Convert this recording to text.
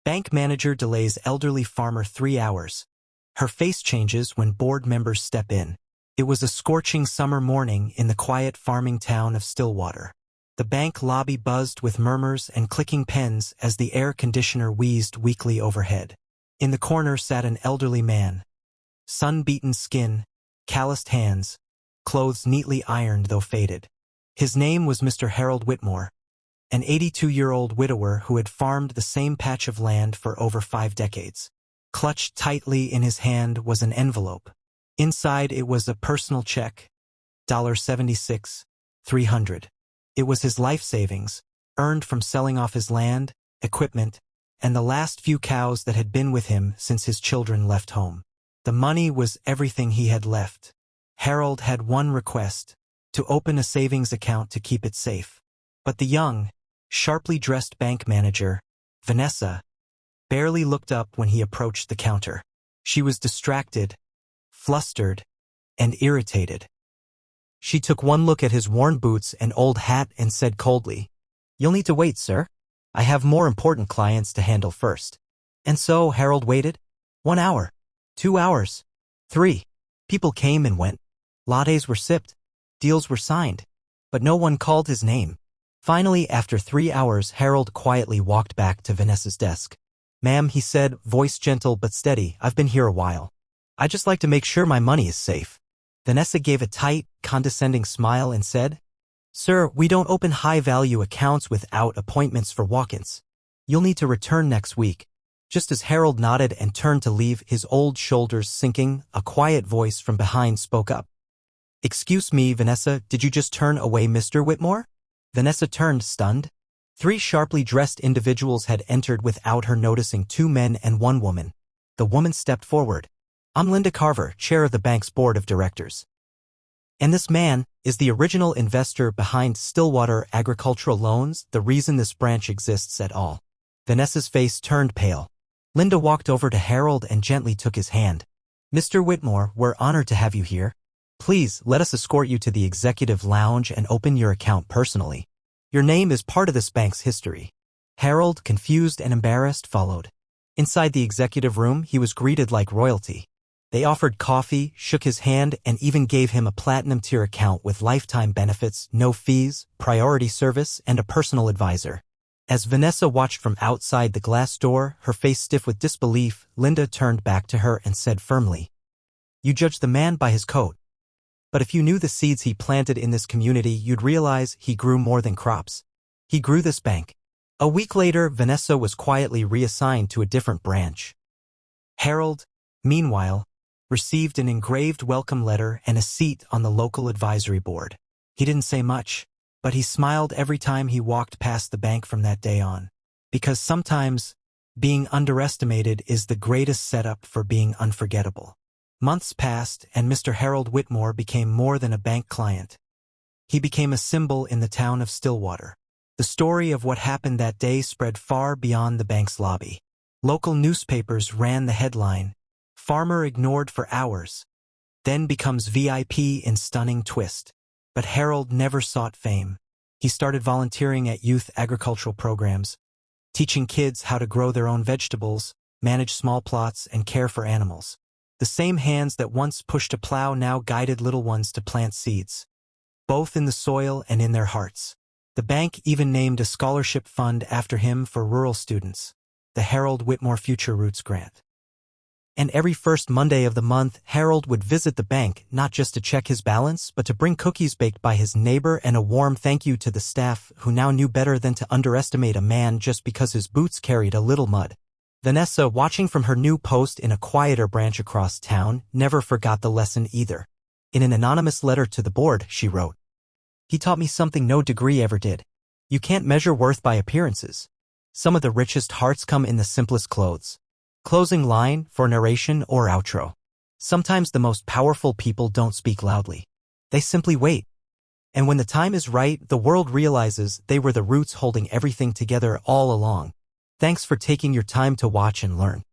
Bank manager delays elderly farmer 3 hours. Her face changes when board members step in. It was a scorching summer morning in the quiet farming town of Stillwater. The bank lobby buzzed with murmurs and clicking pens as the air conditioner wheezed weakly overhead. In the corner sat an elderly man. Sun-beaten skin, calloused hands, clothes neatly ironed though faded. His name was Mr. Harold Whitmore, an 82-year-old widower who had farmed the same patch of land for over 5 decades. Clutched tightly in his hand was an envelope. Inside it was a personal check, $76,300. It was his life savings, earned from selling off his land, equipment, and the last few cows that had been with him since his children left home. The money was everything he had left. Harold had one request: to open a savings account to keep it safe. But the young, sharply dressed bank manager, Vanessa, barely looked up when he approached the counter. She was distracted, flustered, and irritated. She took one look at his worn boots and old hat and said coldly, "You'll need to wait, sir. I have more important clients to handle first." And so Harold waited. 1 hour, 2 hours, 3. People came and went. Lattes were sipped. Deals were signed. But no one called his name. Finally, after 3 hours, Harold quietly walked back to Vanessa's desk. "Ma'am," he said, voice gentle but steady, "I've been here a while. I just like to make sure my money is safe." Vanessa gave a tight, condescending smile and said, "Sir, we don't open high-value accounts without appointments for walk-ins. You'll need to return next week." Just as Harold nodded and turned to leave, his old shoulders sinking, a quiet voice from behind spoke up. "Excuse me, Vanessa, did you just turn away Mr. Whitmore?" Vanessa turned, stunned. 3 sharply dressed individuals had entered without her noticing, 2 men and 1 woman. The woman stepped forward. "I'm Linda Carver, chair of the bank's board of directors. And this man is the original investor behind Stillwater Agricultural Loans, the reason this branch exists at all." Vanessa's face turned pale. Linda walked over to Harold and gently took his hand. "Mr. Whitmore, we're honored to have you here. Please, let us escort you to the executive lounge and open your account personally. Your name is part of this bank's history." Harold, confused and embarrassed, followed. Inside the executive room, he was greeted like royalty. They offered coffee, shook his hand, and even gave him a platinum-tier account with lifetime benefits, no fees, priority service, and a personal advisor. As Vanessa watched from outside the glass door, her face stiff with disbelief, Linda turned back to her and said firmly, "You judge the man by his coat. But if you knew the seeds he planted in this community, you'd realize he grew more than crops. He grew this bank." A week later, Vanessa was quietly reassigned to a different branch. Harold, meanwhile, received an engraved welcome letter and a seat on the local advisory board. He didn't say much, but he smiled every time he walked past the bank from that day on. Because sometimes, being underestimated is the greatest setup for being unforgettable. Months passed, and Mr. Harold Whitmore became more than a bank client. He became a symbol in the town of Stillwater. The story of what happened that day spread far beyond the bank's lobby. Local newspapers ran the headline, "Farmer ignored for hours, then becomes VIP in stunning twist." But Harold never sought fame. He started volunteering at youth agricultural programs, teaching kids how to grow their own vegetables, manage small plots, and care for animals. The same hands that once pushed a plow now guided little ones to plant seeds, both in the soil and in their hearts. The bank even named a scholarship fund after him for rural students, the Harold Whitmore Future Roots Grant. And every first Monday of the month, Harold would visit the bank, not just to check his balance, but to bring cookies baked by his neighbor and a warm thank you to the staff, who now knew better than to underestimate a man just because his boots carried a little mud. Vanessa, watching from her new post in a quieter branch across town, never forgot the lesson either. In an anonymous letter to the board, she wrote, "He taught me something no degree ever did. You can't measure worth by appearances. Some of the richest hearts come in the simplest clothes." Closing line for narration or outro. Sometimes the most powerful people don't speak loudly. They simply wait. And when the time is right, the world realizes they were the roots holding everything together all along. Thanks for taking your time to watch and learn.